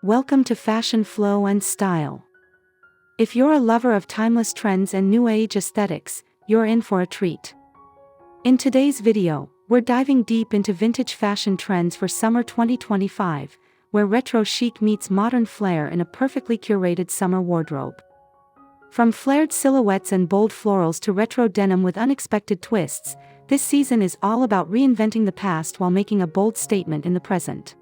Welcome to Fashion Flow and Style. If you're a lover of timeless trends and new age aesthetics, you're in for a treat. In today's video, we're diving deep into vintage fashion trends for summer 2025, where retro chic meets modern flair in a perfectly curated summer wardrobe. From flared silhouettes and bold florals to retro denim with unexpected twists, this season is all about reinventing the past while making a bold statement in the present.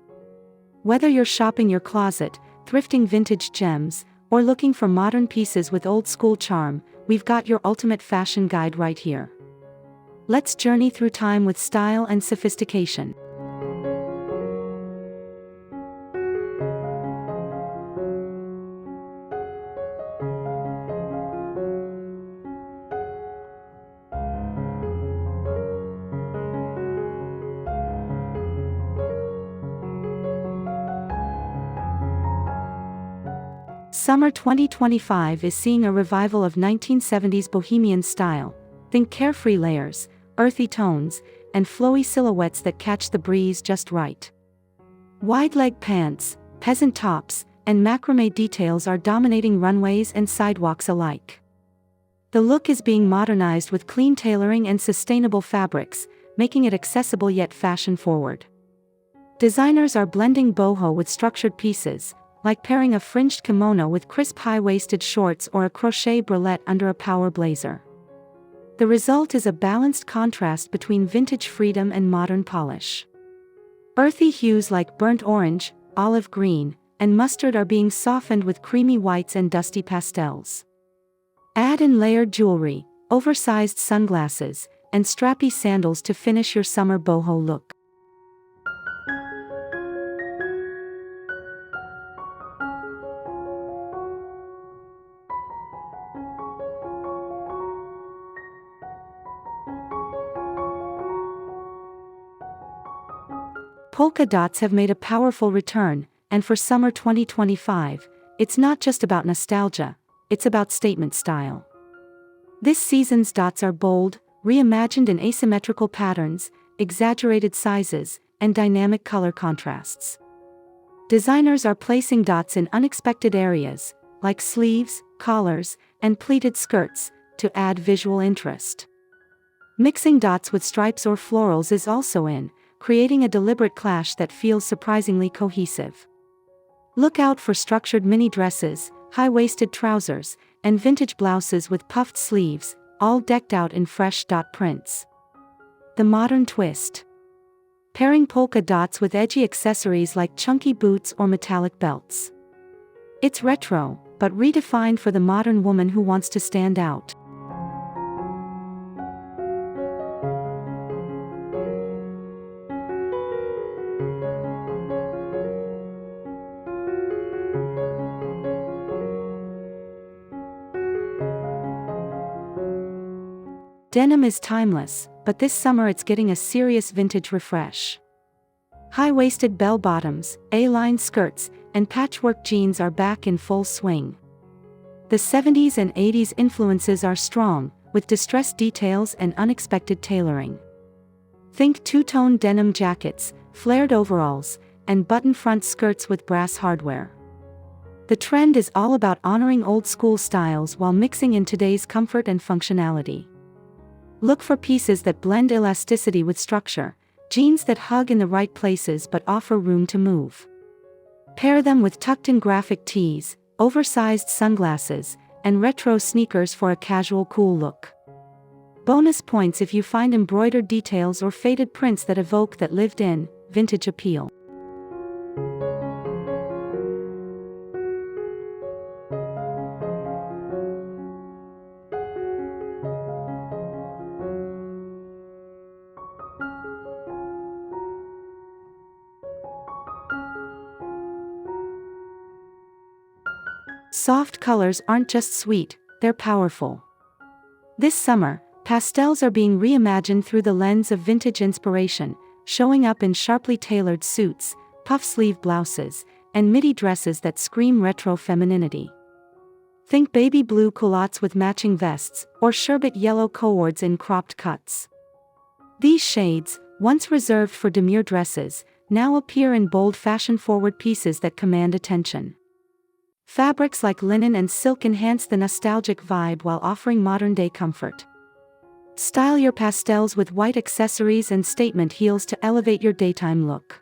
Whether you're shopping your closet, thrifting vintage gems, or looking for modern pieces with old-school charm, we've got your ultimate fashion guide right here. Let's journey through time with style and sophistication. Summer 2025 is seeing a revival of 1970s bohemian style. Think carefree layers, earthy tones, and flowy silhouettes that catch the breeze just right. Wide leg pants, peasant tops, and macrame details are dominating runways and sidewalks alike. The look is being modernized with clean tailoring and sustainable fabrics, making it accessible yet fashion-forward. Designers are blending boho with structured pieces, like pairing a fringed kimono with crisp high-waisted shorts or a crochet bralette under a power blazer. The result is a balanced contrast between vintage freedom and modern polish. Earthy hues like burnt orange, olive green, and mustard are being softened with creamy whites and dusty pastels. Add in layered jewelry, oversized sunglasses, and strappy sandals to finish your summer boho look. Polka dots have made a powerful return, and for summer 2025, it's not just about nostalgia, it's about statement style. This season's dots are bold, reimagined in asymmetrical patterns, exaggerated sizes, and dynamic color contrasts. Designers are placing dots in unexpected areas, like sleeves, collars, and pleated skirts, to add visual interest. Mixing dots with stripes or florals is also in, creating a deliberate clash that feels surprisingly cohesive. Look out for structured mini dresses, high-waisted trousers, and vintage blouses with puffed sleeves, all decked out in fresh dot prints. The modern twist. Pairing polka dots with edgy accessories like chunky boots or metallic belts. It's retro, but redefined for the modern woman who wants to stand out. Denim is timeless, but this summer it's getting a serious vintage refresh. High-waisted bell-bottoms, A-line skirts, and patchwork jeans are back in full swing. The 70s and 80s influences are strong, with distressed details and unexpected tailoring. Think two-tone denim jackets, flared overalls, and button-front skirts with brass hardware. The trend is all about honoring old-school styles while mixing in today's comfort and functionality. Look for pieces that blend elasticity with structure, jeans that hug in the right places but offer room to move. Pair them with tucked-in graphic tees, oversized sunglasses, and retro sneakers for a casual cool look. Bonus points if you find embroidered details or faded prints that evoke that lived-in, vintage appeal. Soft colors aren't just sweet, they're powerful. This summer, pastels are being reimagined through the lens of vintage inspiration, showing up in sharply tailored suits, puff-sleeve blouses, and midi dresses that scream retro femininity. Think baby blue culottes with matching vests, or sherbet yellow co-ords in cropped cuts. These shades, once reserved for demure dresses, now appear in bold fashion-forward pieces that command attention. Fabrics like linen and silk enhance the nostalgic vibe while offering modern-day comfort. Style your pastels with white accessories and statement heels to elevate your daytime look.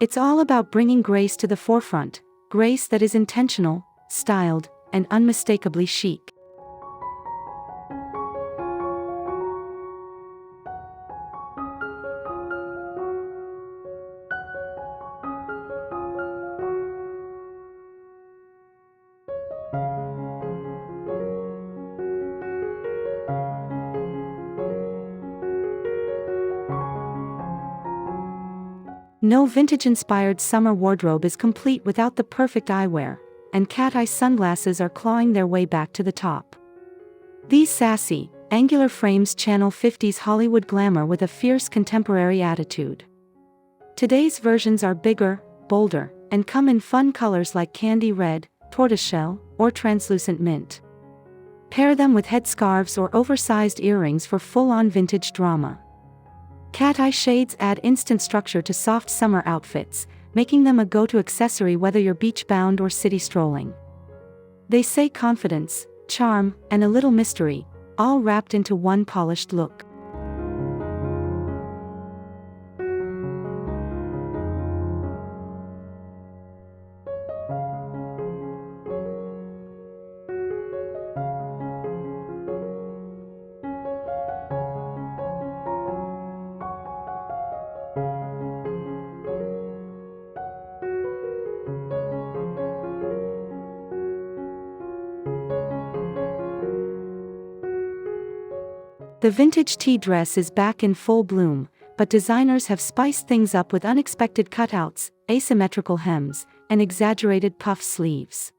It's all about bringing grace to the forefront, grace that is intentional, styled, and unmistakably chic. No vintage-inspired summer wardrobe is complete without the perfect eyewear, and cat-eye sunglasses are clawing their way back to the top. These sassy, angular frames channel 50s Hollywood glamour with a fierce contemporary attitude. Today's versions are bigger, bolder, and come in fun colors like candy red, tortoiseshell, or translucent mint. Pair them with headscarves or oversized earrings for full-on vintage drama. Cat-eye shades add instant structure to soft summer outfits, making them a go-to accessory whether you're beach-bound or city strolling. They say confidence, charm, and a little mystery, all wrapped into one polished look. The vintage tea dress is back in full bloom, but designers have spiced things up with unexpected cutouts, asymmetrical hems, and exaggerated puff sleeves.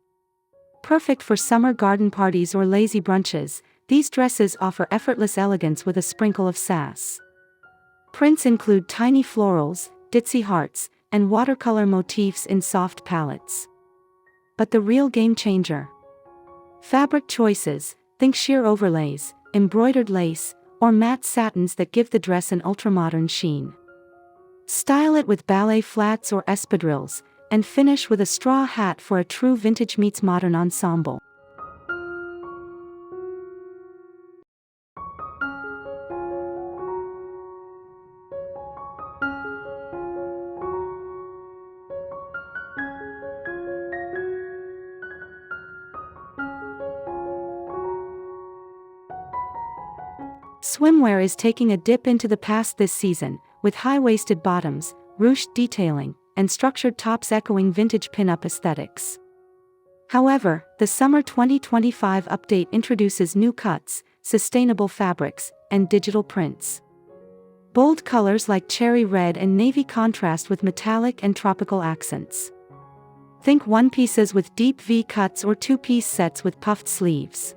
Perfect for summer garden parties or lazy brunches, these dresses offer effortless elegance with a sprinkle of sass. Prints include tiny florals, ditzy hearts, and watercolor motifs in soft palettes. But the real game changer? Fabric choices, think sheer overlays, embroidered lace, or matte satins that give the dress an ultramodern sheen. Style it with ballet flats or espadrilles, and finish with a straw hat for a true vintage meets modern ensemble. Swimwear is taking a dip into the past this season, with high-waisted bottoms, ruched detailing, and structured tops echoing vintage pin-up aesthetics. However, the summer 2025 update introduces new cuts, sustainable fabrics, and digital prints. Bold colors like cherry red and navy contrast with metallic and tropical accents. Think one-pieces with deep V-cuts or two-piece sets with puffed sleeves.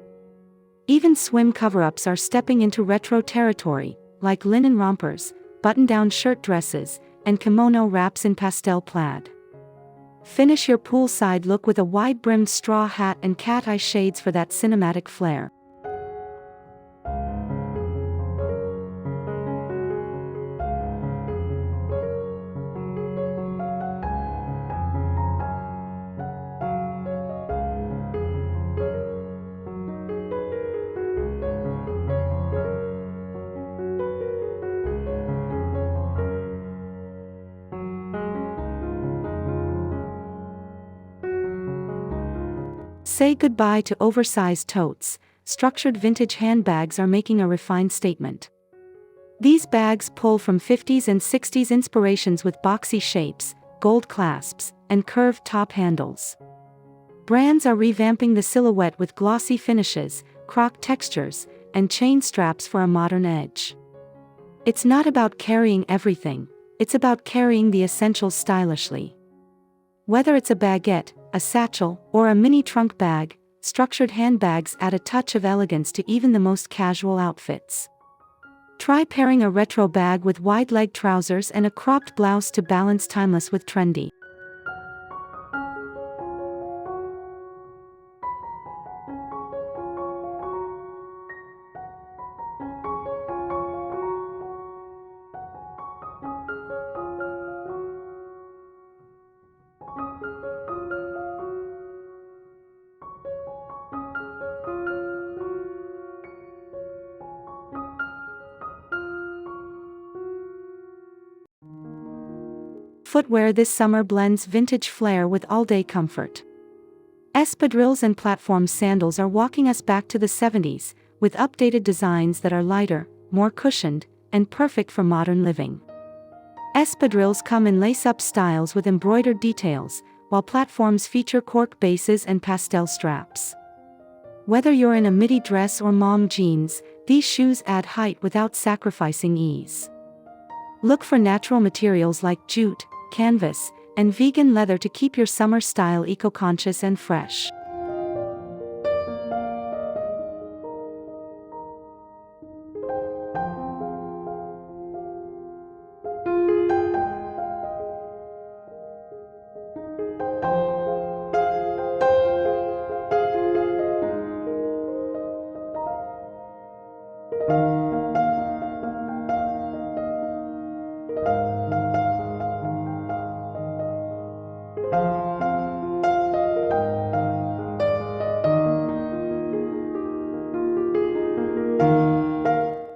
Even swim cover-ups are stepping into retro territory, like linen rompers, button-down shirt dresses, and kimono wraps in pastel plaid. Finish your poolside look with a wide-brimmed straw hat and cat-eye shades for that cinematic flair. Say goodbye to oversized totes. Structured vintage handbags are making a refined statement. These bags pull from 50s and 60s inspirations with boxy shapes, gold clasps, and curved top handles. Brands are revamping the silhouette with glossy finishes, croc textures, and chain straps for a modern edge. It's not about carrying everything, it's about carrying the essentials stylishly. Whether it's a baguette, a satchel, or a mini trunk bag, structured handbags add a touch of elegance to even the most casual outfits. Try pairing a retro bag with wide-leg trousers and a cropped blouse to balance timeless with trendy. Footwear this summer blends vintage flair with all-day comfort. Espadrilles and platform sandals are walking us back to the 70s, with updated designs that are lighter, more cushioned, and perfect for modern living. Espadrilles come in lace-up styles with embroidered details, while platforms feature cork bases and pastel straps. Whether you're in a midi dress or mom jeans, these shoes add height without sacrificing ease. Look for natural materials like jute, canvas, and vegan leather to keep your summer style eco-conscious and fresh.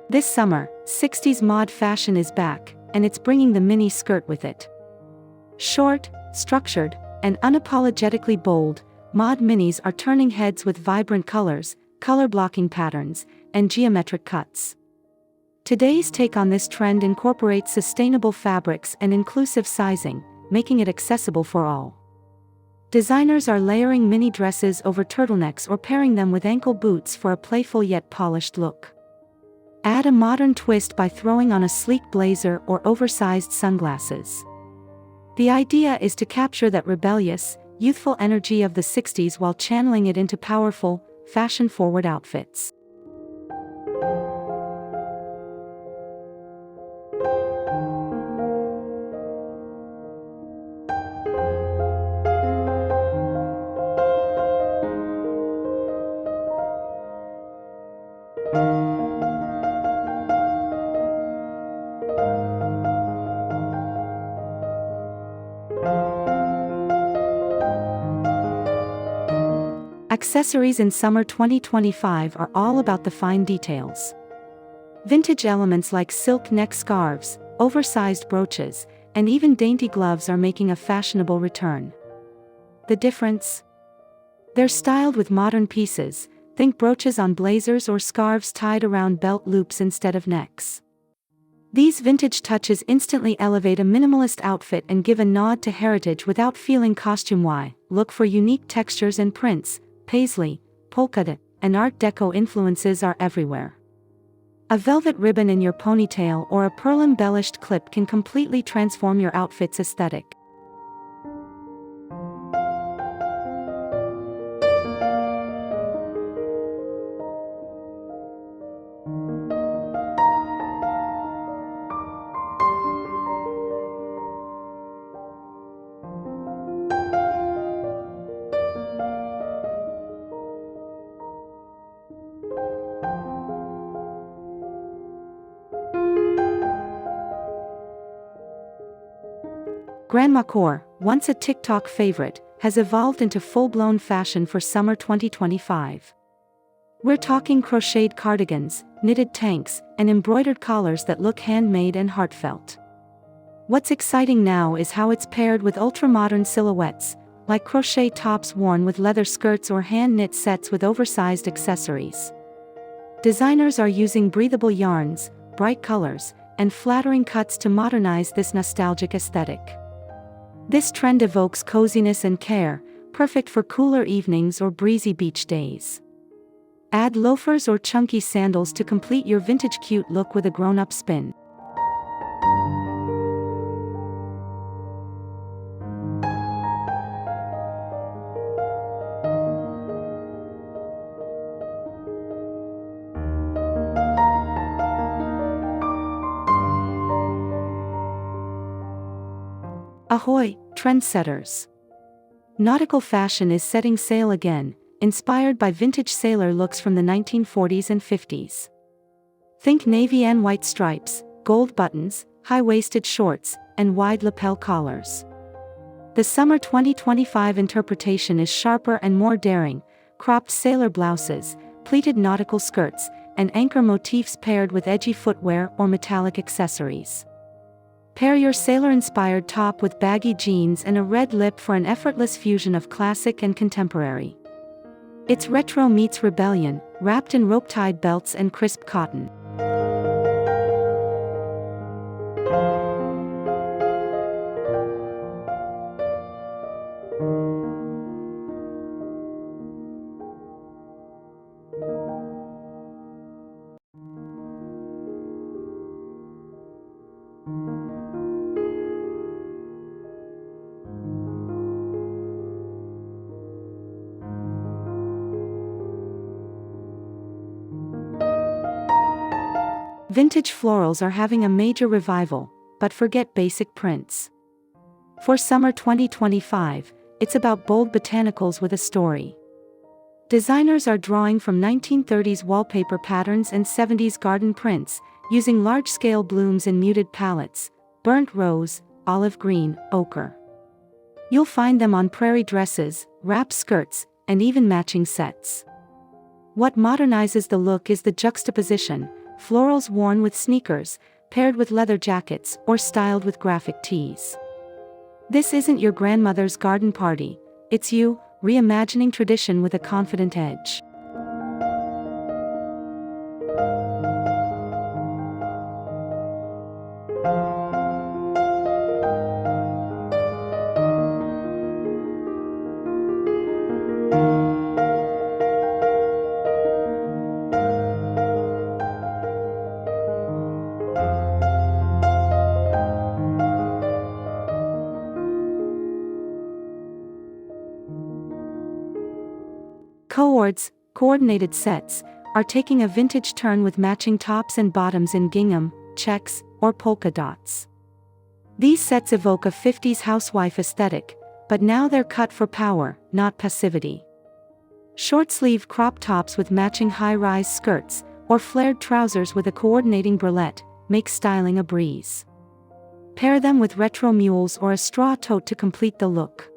This summer, 60s mod fashion is back, and it's bringing the mini skirt with it. Short, structured, and unapologetically bold, mod minis are turning heads with vibrant colors, color-blocking patterns, and geometric cuts. Today's take on this trend incorporates sustainable fabrics and inclusive sizing, making it accessible for all. Designers are layering mini dresses over turtlenecks or pairing them with ankle boots for a playful yet polished look. Add a modern twist by throwing on a sleek blazer or oversized sunglasses. The idea is to capture that rebellious, youthful energy of the 60s while channeling it into powerful, fashion-forward outfits. Accessories in summer 2025 are all about the fine details. Vintage elements like silk neck scarves, oversized brooches, and even dainty gloves are making a fashionable return. The difference? They're styled with modern pieces, think brooches on blazers or scarves tied around belt loops instead of necks. These vintage touches instantly elevate a minimalist outfit and give a nod to heritage without feeling costume-y. Look for unique textures and prints. Paisley, polka dot, and Art Deco influences are everywhere. A velvet ribbon in your ponytail or a pearl-embellished clip can completely transform your outfit's aesthetic. Grandma core, once a TikTok favorite, has evolved into full-blown fashion for summer 2025. We're talking crocheted cardigans, knitted tanks, and embroidered collars that look handmade and heartfelt. What's exciting now is how it's paired with ultra-modern silhouettes, like crochet tops worn with leather skirts or hand-knit sets with oversized accessories. Designers are using breathable yarns, bright colors, and flattering cuts to modernize this nostalgic aesthetic. This trend evokes coziness and care, perfect for cooler evenings or breezy beach days. Add loafers or chunky sandals to complete your vintage cute look with a grown-up spin. Ahoy, trendsetters! Nautical fashion is setting sail again, inspired by vintage sailor looks from the 1940s and 50s. Think navy and white stripes, gold buttons, high-waisted shorts, and wide lapel collars. The summer 2025 interpretation is sharper and more daring, cropped sailor blouses, pleated nautical skirts, and anchor motifs paired with edgy footwear or metallic accessories. Pair your sailor-inspired top with baggy jeans and a red lip for an effortless fusion of classic and contemporary. It's retro meets rebellion, wrapped in rope-tied belts and crisp cotton. Vintage florals are having a major revival, but forget basic prints. For summer 2025, it's about bold botanicals with a story. Designers are drawing from 1930s wallpaper patterns and 70s garden prints, using large-scale blooms in muted palettes: burnt rose, olive green, ochre. You'll find them on prairie dresses, wrap skirts, and even matching sets. What modernizes the look is the juxtaposition: florals worn with sneakers, paired with leather jackets, or styled with graphic tees. This isn't your grandmother's garden party, it's you, reimagining tradition with a confident edge. Co-ords, coordinated sets, are taking a vintage turn with matching tops and bottoms in gingham, checks, or polka dots. These sets evoke a 50s housewife aesthetic, but now they're cut for power, not passivity. Short-sleeve crop tops with matching high-rise skirts, or flared trousers with a coordinating bralette, make styling a breeze. Pair them with retro mules or a straw tote to complete the look.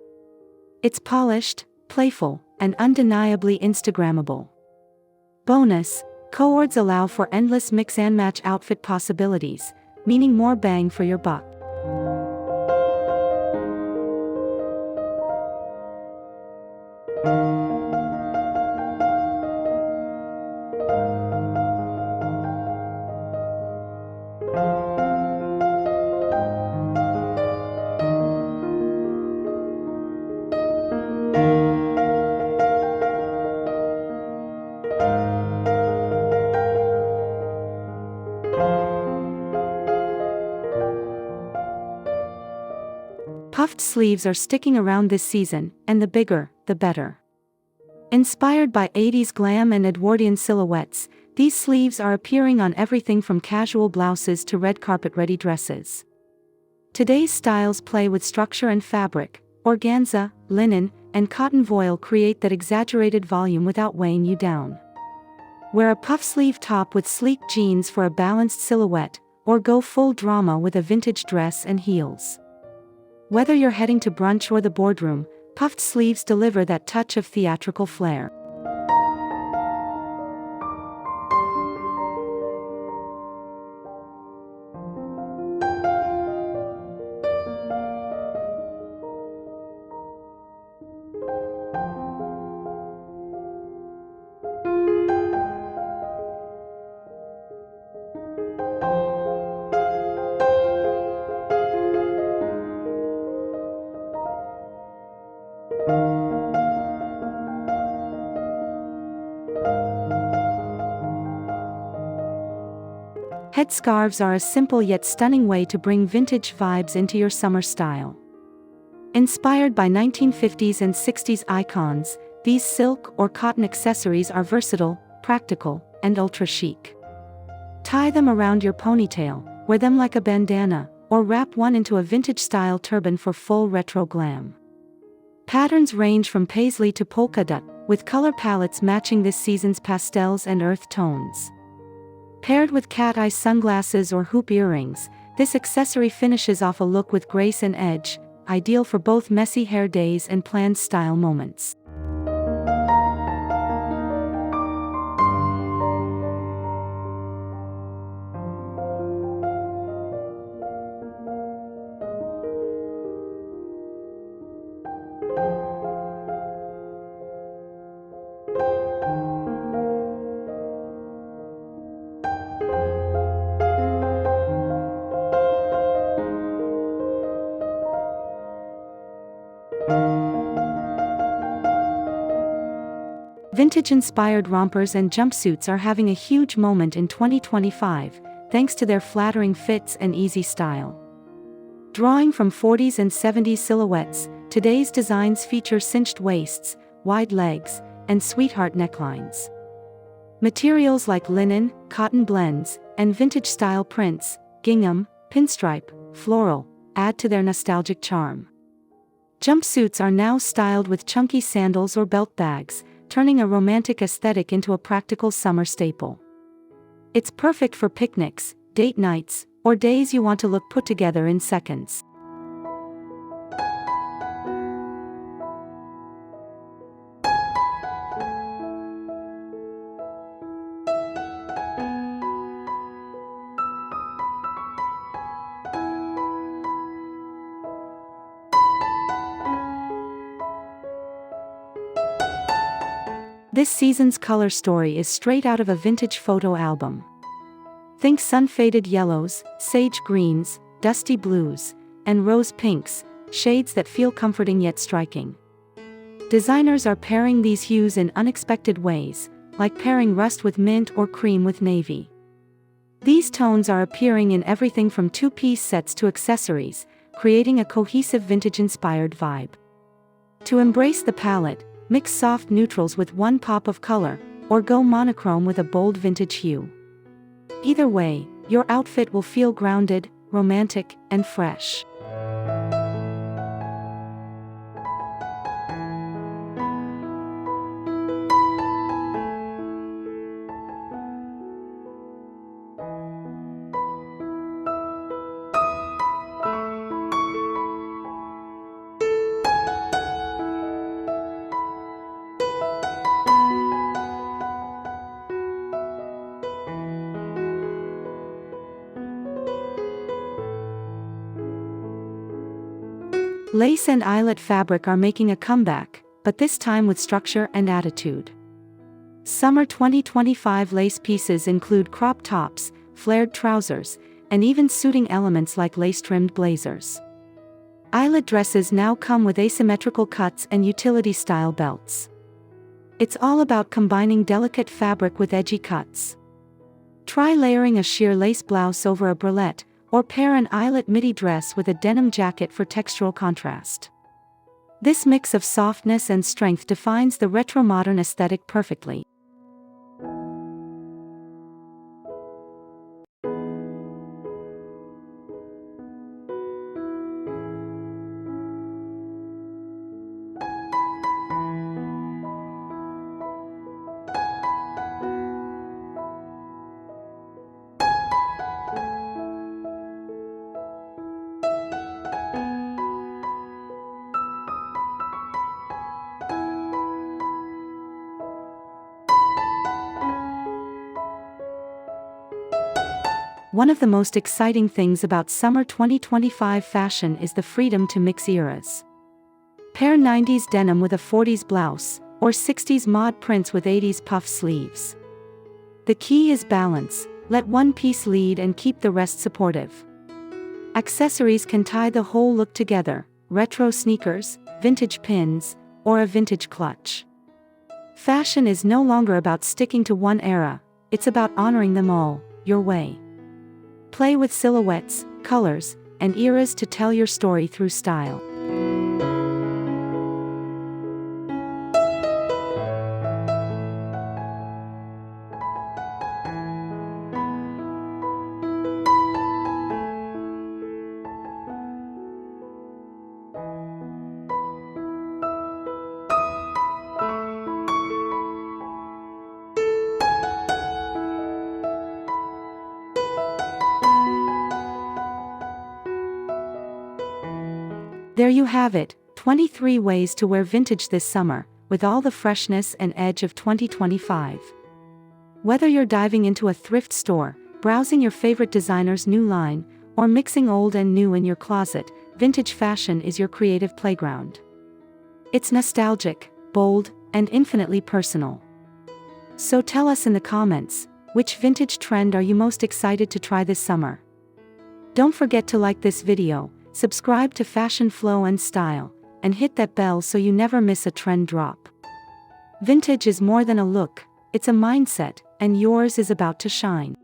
It's polished, playful, and undeniably Instagrammable. Bonus: co-ords allow for endless mix-and-match outfit possibilities, meaning more bang for your buck. Puffed sleeves are sticking around this season, and the bigger, the better. Inspired by 80s glam and Edwardian silhouettes, these sleeves are appearing on everything from casual blouses to red carpet-ready dresses. Today's styles play with structure and fabric. Organza, linen, and cotton voile create that exaggerated volume without weighing you down. Wear a puff sleeve top with sleek jeans for a balanced silhouette, or go full drama with a vintage dress and heels. Whether you're heading to brunch or the boardroom, puffed sleeves deliver that touch of theatrical flair. Headscarves are a simple yet stunning way to bring vintage vibes into your summer style. Inspired by 1950s and 60s icons, these silk or cotton accessories are versatile, practical, and ultra-chic. Tie them around your ponytail, wear them like a bandana, or wrap one into a vintage-style turban for full retro glam. Patterns range from paisley to polka dot, with color palettes matching this season's pastels and earth tones. Paired with cat-eye sunglasses or hoop earrings, this accessory finishes off a look with grace and edge, ideal for both messy hair days and planned style moments. Vintage-inspired rompers and jumpsuits are having a huge moment in 2025, thanks to their flattering fits and easy style. Drawing from 40s and 70s silhouettes, today's designs feature cinched waists, wide legs, and sweetheart necklines. Materials like linen, cotton blends, and vintage-style prints, gingham, pinstripe, floral, add to their nostalgic charm. Jumpsuits are now styled with chunky sandals or belt bags, turning a romantic aesthetic into a practical summer staple. It's perfect for picnics, date nights, or days you want to look put together in seconds. This season's color story is straight out of a vintage photo album. Think sun-faded yellows, sage greens, dusty blues, and rose pinks, shades that feel comforting yet striking. Designers are pairing these hues in unexpected ways, like pairing rust with mint or cream with navy. These tones are appearing in everything from two-piece sets to accessories, creating a cohesive vintage-inspired vibe. To embrace the palette, mix soft neutrals with one pop of color, or go monochrome with a bold vintage hue. Either way, your outfit will feel grounded, romantic, and fresh. Lace and eyelet fabric are making a comeback, but this time with structure and attitude. Summer 2025 lace pieces include crop tops, flared trousers, and even suiting elements like lace-trimmed blazers. Eyelet dresses now come with asymmetrical cuts and utility-style belts. It's all about combining delicate fabric with edgy cuts. Try layering a sheer lace blouse over a bralette, or pair an eyelet midi dress with a denim jacket for textural contrast. This mix of softness and strength defines the retro-modern aesthetic perfectly. One of the most exciting things about summer 2025 fashion is the freedom to mix eras. Pair 90s denim with a 40s blouse, or 60s mod prints with 80s puff sleeves. The key is balance, let one piece lead and keep the rest supportive. Accessories can tie the whole look together: retro sneakers, vintage pins, or a vintage clutch. Fashion is no longer about sticking to one era, it's about honoring them all, your way. Play with silhouettes, colors, and eras to tell your story through style. There you have it, 23 ways to wear vintage this summer, with all the freshness and edge of 2025. Whether you're diving into a thrift store, browsing your favorite designer's new line, or mixing old and new in your closet, vintage fashion is your creative playground. It's nostalgic, bold, and infinitely personal. So tell us in the comments, which vintage trend are you most excited to try this summer? Don't forget to like this video, subscribe to Fashion Flow and Style, and hit that bell so you never miss a trend drop. Vintage is more than a look, it's a mindset, and yours is about to shine.